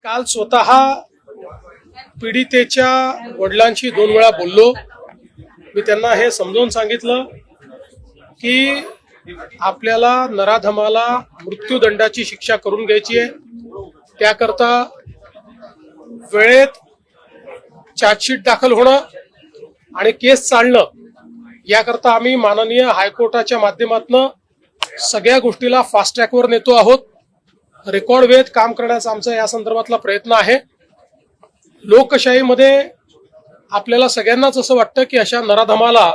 काल स्वतः पीडितेच्या वडिलांशी 2 वेळा बोललो। मी त्यांना हे समजावून सांगितलं की आपल्याला नराधमाला मृत्यूदंडाची शिक्षा करून घ्यायची आहे। त्याकरता वेळेत चार्जशीट दाखल होणं आणि केस चालणं याकरता आम्ही माननीय हायकोर्टाच्या माध्यमातून सगळ्या गोष्टीला फास्ट ट्रॅकवर नेतो आहोत। रेकॉर्ड वेळेत काम करण्याचा आमचा या संदर्भातला प्रयत्न आहे। लोकशाहीमध्ये आपल्याला सगळ्यांनाच असं वाटतं की अशा नराधमाला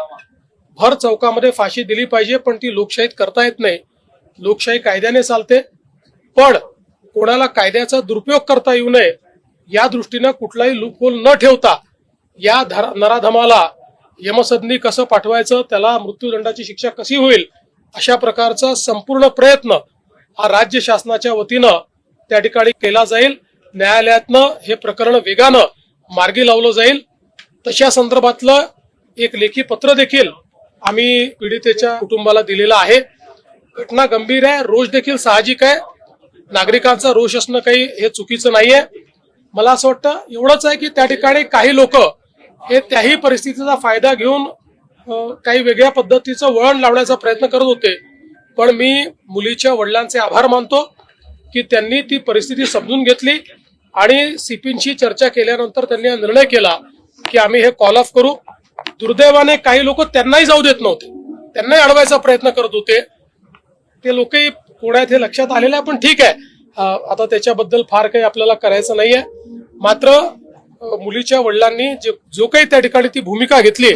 भर चौकामध्ये फाशी दिली पाहिजे, पण ती लोकशाहीत करता येत नाही। लोकशाही कायद्याने चालते, पण कोणाला कायद्याचा दुरुपयोग करता येऊ नये या दृष्टीने कुठलाही लूपहोल न ठेवता या नराधमाला यमसदनी कसं पाठवायचं, त्याला मृत्यूदंडाची शिक्षा कशी होईल अशा प्रकारचा संपूर्ण प्रयत्न हा राज्य शासनाच्या वतीनं त्या ठिकाणी केला जाईल। न्यायालयातनं हे प्रकरण वेगानं मार्गी लावलं जाईल। तशा संदर्भातलं एक लेखी पत्र देखील आम्ही पीडितेच्या कुटुंबाला दिलेलं आहे। घटना गंभीर आहे, रोष देखील साहजिक आहे। नागरिकांचा रोष असणं काही हे चुकीचं नाहीये। मला असं वाटतं एवढंच आहे की त्या ठिकाणी काही लोक हे त्याही परिस्थितीचा फायदा घेऊन काही वेगळ्या पद्धतीचं वळण लावण्याचा प्रयत्न करत होते, पण मी मुलीच्या वडिलांचे आभार मानतो की त्यांनी ती परिस्थिती समजून घेतली आणि सीपींशी चर्चा केल्यानंतर त्यांनी हा निर्णय केला की आम्ही हे कॉल ऑफ करू। दुर्दैवाने काही लोक त्यांनाही जाऊ देत नव्हते, त्यांनाही अडवायचा प्रयत्न करत होते। ते लोकही कोणात हे लक्षात आलेलं आहे, पण ठीक आहे, आता त्याच्याबद्दल फार काही आपल्याला करायचं नाहीये। मात्र मुलीच्या वडिलांनी जो काही त्या ठिकाणी ती भूमिका घेतली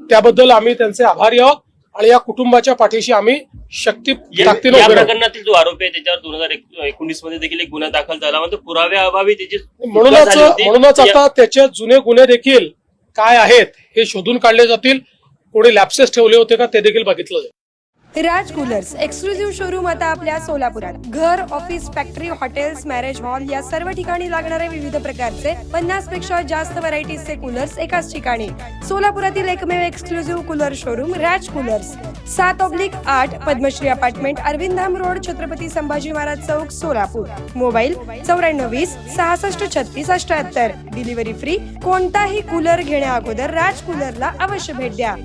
त्याबद्दल आम्ही त्यांचे आभारी आहोत आणि या कुटुंबाच्या पाठीशी आम्ही शक्ती ताकदीने या प्रकरणातील जो आरोपी आहे त्याच्यावर 2019 मध्ये देखील एक गुन्हा दाखल झाला, म्हणजे पुराव्याअभावी त्याची म्हणूनच आता त्याचे जुने गुन्हे देखील काय आहेत हे शोधून काढले जातील। कोणी लॅप्सेस ठेवले होते का ते देखील बघितलं जाईल। राज कूलर्स एक्सक्लुझिव्ह शोरूम आता आपल्या सोलापुरात। घर, office, factory, hotels, marriage hall या सर्व ठिकाणी लागणारे विविध प्रकारचे 50 पेक्षा जास्त व्हरायटीजचे कूलर्स एकाच ठिकाणी। सोलापुरातील एकमेव exclusive cooler showroom Raj coolers, 7/8 Padmashri apartment, Arvind road, Chhatrapati Sambhaji Maharaj Chowk, Solapur. Mobile 9420 66 36 78। Delivery free. कोणताही कूलर घेण्या अगोदर राज कूलरला अवश्य भेट द्या।